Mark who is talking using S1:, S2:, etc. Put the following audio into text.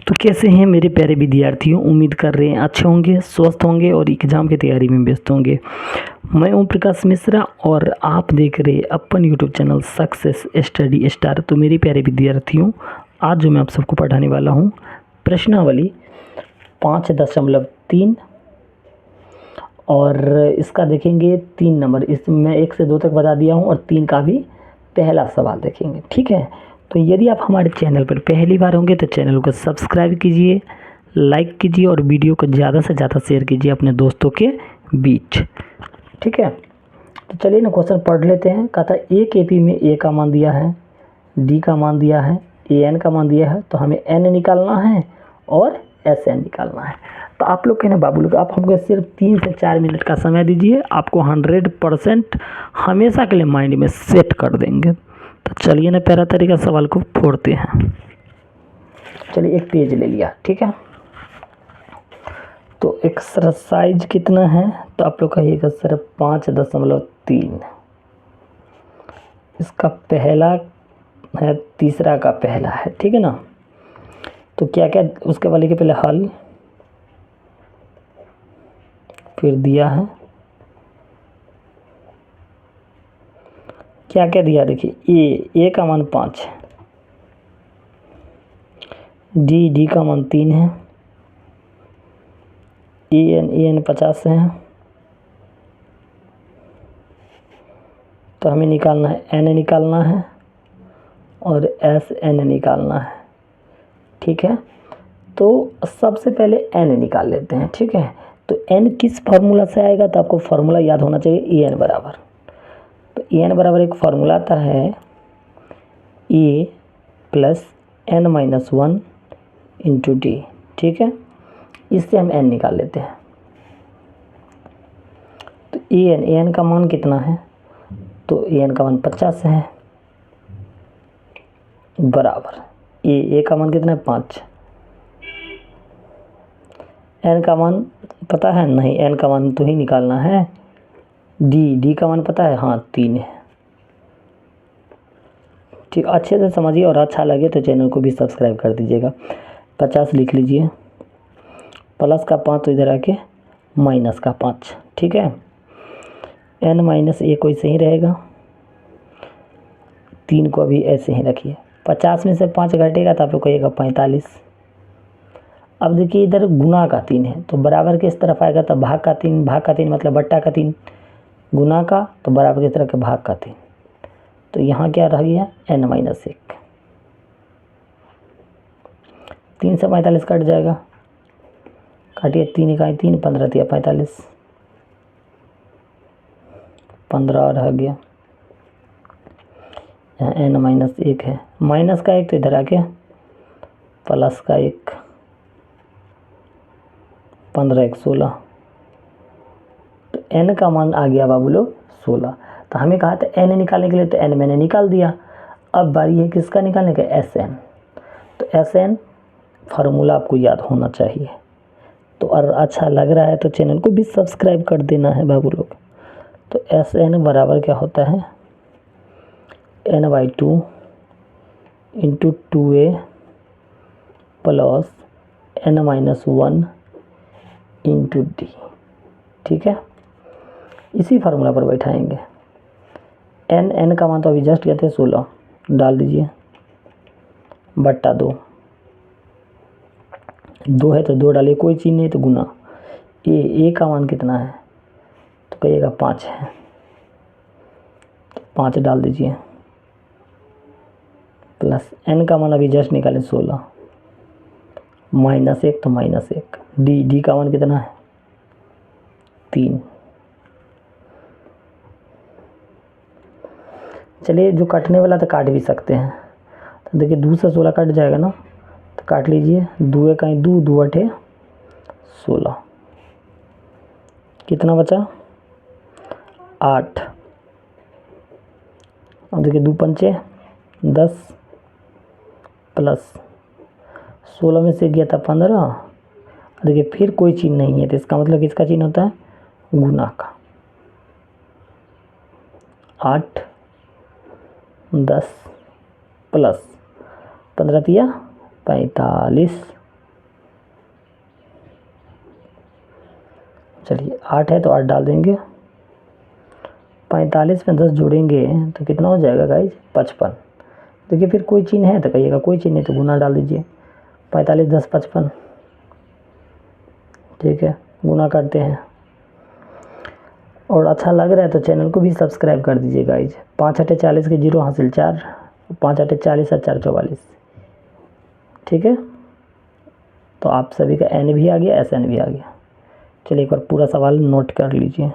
S1: तो कैसे हैं मेरे प्यारे विद्यार्थियों, उम्मीद कर रहे हैं अच्छे होंगे, स्वस्थ होंगे और एग्ज़ाम की तैयारी में व्यस्त होंगे। मैं ओम प्रकाश मिश्रा और आप देख रहे हैं अपन YouTube channel success study star. तो मेरे प्यारे विद्यार्थियों, आज जो मैं आप सबको पढ़ाने वाला हूँ प्रश्नावली 5.3 और इसका देखेंगे 3 नंबर। इसमें मैं 1 से 2 तक बता दिया हूँ और 3 का भी पहला सवाल देखेंगे, ठीक है। तो यदि आप हमारे चैनल पर पहली बार होंगे तो चैनल को सब्सक्राइब कीजिए, लाइक कीजिए और वीडियो को ज़्यादा से ज़्यादा शेयर कीजिए अपने दोस्तों के बीच, ठीक है। तो चलिए ना क्वेश्चन पढ़ लेते हैं। कहा था ए के पी में ए का मान दिया है, डी का मान दिया है, ए एन का मान दिया है, तो हमें एन निकालना है और एस एन निकालना है। तो आप लोग कहना बाबू लोग, आप हमको सिर्फ 3 से 4 मिनट का समय दीजिए, आपको 100% हमेशा के लिए माइंड में सेट कर देंगे। तो चलिए ना पहला तरीका सवाल को फोड़ते हैं। चलिए एक पेज ले लिया, ठीक है। तो एक्सरसाइज कितना है, तो आप लोग कहिएगा सर 5.3। इसका पहला है, तीसरा का पहला है, ठीक है ना। तो क्या क्या उसके वाले के पहले हल फिर दिया है, क्या क्या दिया देखिए। ए का मान 5 है, डी का मान 3 है, ए एन 50 है। तो हमें निकालना है एन निकालना है और एस एन निकालना है, ठीक है। तो सबसे पहले एन निकाल लेते हैं, ठीक है। तो एन किस फार्मूला से आएगा, तो आपको फार्मूला याद होना चाहिए, ए एन बराबर। तो ए एन बराबर एक फार्मूला आता है A plus N minus 1 into D, ठीक है। इससे हम एन निकाल लेते हैं। तो ए एन का मान कितना है, तो ए एन का मान 50 है बराबर ए का मान कितना है 5। एन का मान पता है नहीं, एन का मान तो ही निकालना है। डी का मान पता है, हाँ 3 है, ठीक। अच्छे से समझिए और अच्छा लगे तो चैनल को भी सब्सक्राइब कर दीजिएगा। 50 लिख लीजिए, प्लस का 5 तो इधर आके माइनस का 5, ठीक है। एन माइनस ए को ऐसे ही रहेगा, 3 को अभी ऐसे ही रखिए। 50 में से 5 घटेगा तो आप लोग कहिएगा 45। अब देखिए इधर गुना का 3 है तो बराबर के इस तरफ आएगा, तो भाग का 3 मतलब बट्टा का 3, गुना का तो बराबर की तरफ के भाग का 3। तो यहाँ क्या रह गया एन माइनस 1। 3 से 45 कट जाएगा, काटिए 3 इकाई 3, 15 दिया 45, 15 और रह गया। यहाँ एन माइनस 1 है, माइनस का 1 तो इधर आके प्लस का 1, 15 1 16। तो एन का मान आ गया बाबू लोग 16। तो हमें कहा था एन निकालने के लिए, तो एन मैंने निकाल दिया। अब बारी है किसका निकालने का, एस एन। तो एस एन फार्मूला आपको याद होना चाहिए। तो और अच्छा लग रहा है तो चैनल को भी सब्सक्राइब कर देना है बाबू लोग। तो एस एन बराबर क्या होता है, n/2 into 2a plus n-1 into D, ठीक है। इसी फार्मूला पर बैठाएंगे। एन का मान तो अभी जस्ट कहते हैं 16, डाल दीजिए बट्टा 2 है तो 2 डालिए, कोई चीज़ नहीं तो गुना। ए का मान कितना है, तो कहिएगा 5 है, 5 डाल दीजिए प्लस एन का मान अभी जस्ट निकालें 16, माइनस 1 तो माइनस 1। डी का मान कितना है 3। चलिए जो काटने वाला तो काट भी सकते हैं। तो देखिए 2 से 16 कट जाएगा ना, तो काट लीजिए। 2 का 2, 2 8 16, कितना बचा 8। अब देखिए 2 पंचे 10 प्लस 16 में से गया था 15। देखिए फिर कोई चिन्ह नहीं है, तो इसका मतलब किसका चिन्ह होता है, गुना का। 8 10 प्लस 15 दिया 45 चलिए 8 है तो 8 डाल देंगे। 45 में 10 जोड़ेंगे तो कितना हो जाएगा गाइज? 55। देखिए फिर कोई चिन्ह है तो कहिएगा, कोई चिन्ह नहीं तो गुना डाल दीजिए। 45 10 55, ठीक है, गुना करते हैं। और अच्छा लग रहा है तो चैनल को भी सब्सक्राइब कर दीजिए गाइज। 5 8 40 के 0 हासिल 4, 5 8 40 और 4 44, ठीक है। तो आप सभी का एन भी आ गया, एस एन भी आ गया। चलिए एक बार पूरा सवाल नोट कर लीजिए।